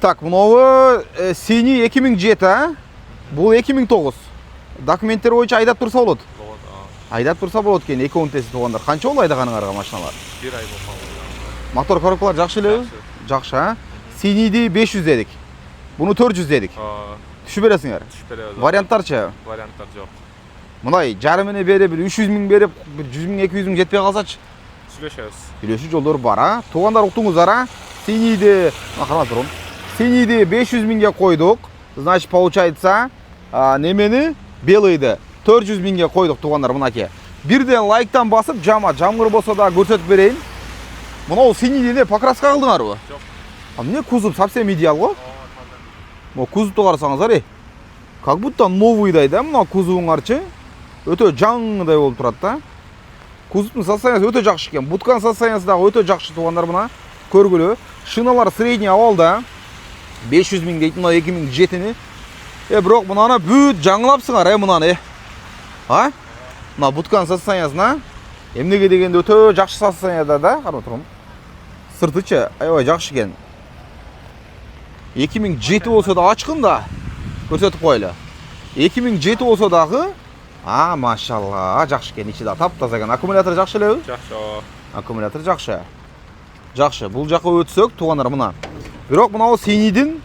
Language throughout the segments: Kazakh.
Так, мынау синий 2007, а? Бұл 2009. Документтер бойынша айдап тұрса болады. Айдап тұрса болады екен, екеуін тесіп туғандар. Қанша ол айдағаныңарға машиналар? 1 ай болып. Мотор коробкалар жақсы эле? Жақсы, а? Синийди 500 дедік. Бұны 400 дедік. Түшіп бересіңер? Түшіп береміз. Варианттарчы? Варианттар жоқ. Мынай жарымыны беріп, 300 мың беріп, 100 мың, 200 мың жетпей қалсачы? Сүйлөшөбүз. Сүйлөшүү жолдору бар, а? Туғандар уктуңуздар, а? Синийди, карап турун. Синийди 500 мыңга койдук. Значит, получается, немени белыйды 400 мыңга койдук туғандар мынаке. Бирден лайктан басып, жамгыр болсо да көрсөтүп берейин. Мынау синийди покраска кылдыңарбы? Жок. Эмне кузов совсем идеал го? Мо кузовду карасаңыздар, как будто новыйдай да, мына кузовуңарчы. Өтө жаңыдай болуп турат да. Кузовдун состояниясы өтө жакшы экен. Бутканын состояниясы дагы өтө жакшы тугандар мына. Көргүлө. Шиналар средний абалда. 500 миң дейт, мына 2007-ни. Бирок мынаны бүт жаңылапсыңар, мынаны. А? Мына бутканын состояниясына. Эмнеге дегенде өтө жакшы состоянияда да, карап турум. Сыртычы аябай жакшы экен. 2007 болсо да ачкын да. Көрсөтүп коелу. 2007 болсо дагы, машалла, жакшы экен, ичи да таптаза экен. Аккумулятор жакшы элеби? Жакшы. Аккумулятор жакшы. Жакшы. Бул жака өтсөк, тугандар мына. Бирок мынау синийдин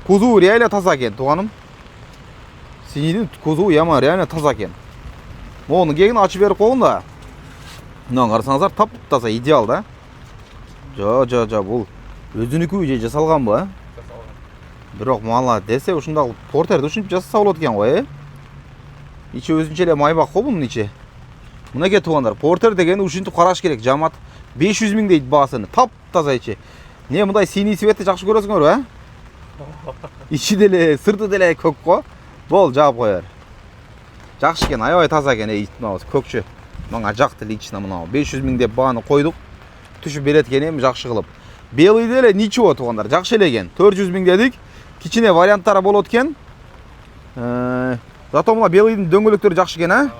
кузову реально таза экен, туганым. Синийдин кузову яма реально таза экен. Мону кегин ачып берип койгон да. Мына карасаңыздар, таптаза идеал да. Жо, бул өзүнүкү же жасалганбы? Бирок мала десе ушундагы портерди ушинтип жасаса болот экен го, Ичи өзүнчө эле майбак го мунун ичи. Мынакей тугандар, портер деген ушинтип караш керек. Жамат 500 миң дейт баасыны. Таптаза ичи. Не мындай синий цветти жакшы көрөсүңөрбү, Ичи деле, сырты деле көк го. Бол, жаап коер. Жакшы экен, аябай таза экен, мынабыз көкчү. Мага жакты лично мынау. 500 миң деп бааны койдук. Түшүп берет экен жакшы кылып. Белый деле ничего тугандар, жакшы эле экен. 400 миң дедик. Кичине варианттары болот экен. Зато мына белыйдын дөңгөлөктөрү жакшы экен,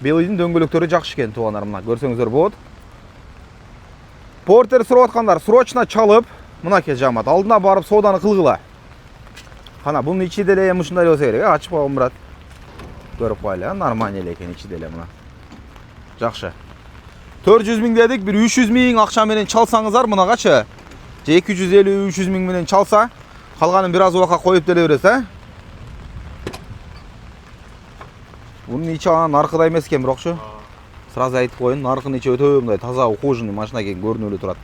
Белыйдын дөңгөлөктөрү жакшы экен тугандар, мына көрсөңүздөр болот. Портер сурап аткандар, срочно чалып, мынакей жамат. Алдына барып сооданы кылгыла. Кана бунун ичи деле ушундай болсо керек, ачып койгон брат. Көрүп коелу, нормально эле экен ичи деле мына. Жакшы. 400 миң дедик, бир 300 миң акча менен чалсаңыздар мынагачы. Же 250-300 миң менен чалса, калганын бир аз убакка коюп деле бересиз, Bunun içi narkıda emес eкен бирокчу. Сразу айтып коеюн, наркынын ичи өтө мындай таза ухоженный машина экен көрүнүп эле турат.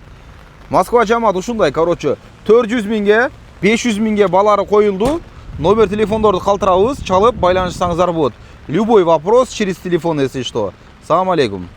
Москва жамаат ушундай, 400 миңге, 500 миңге балары коюлду. Номер телефондорду калтырабыз, чалып байланышсаңыздар болот. Любой вопрос через телефон, если что. Салам алейкум.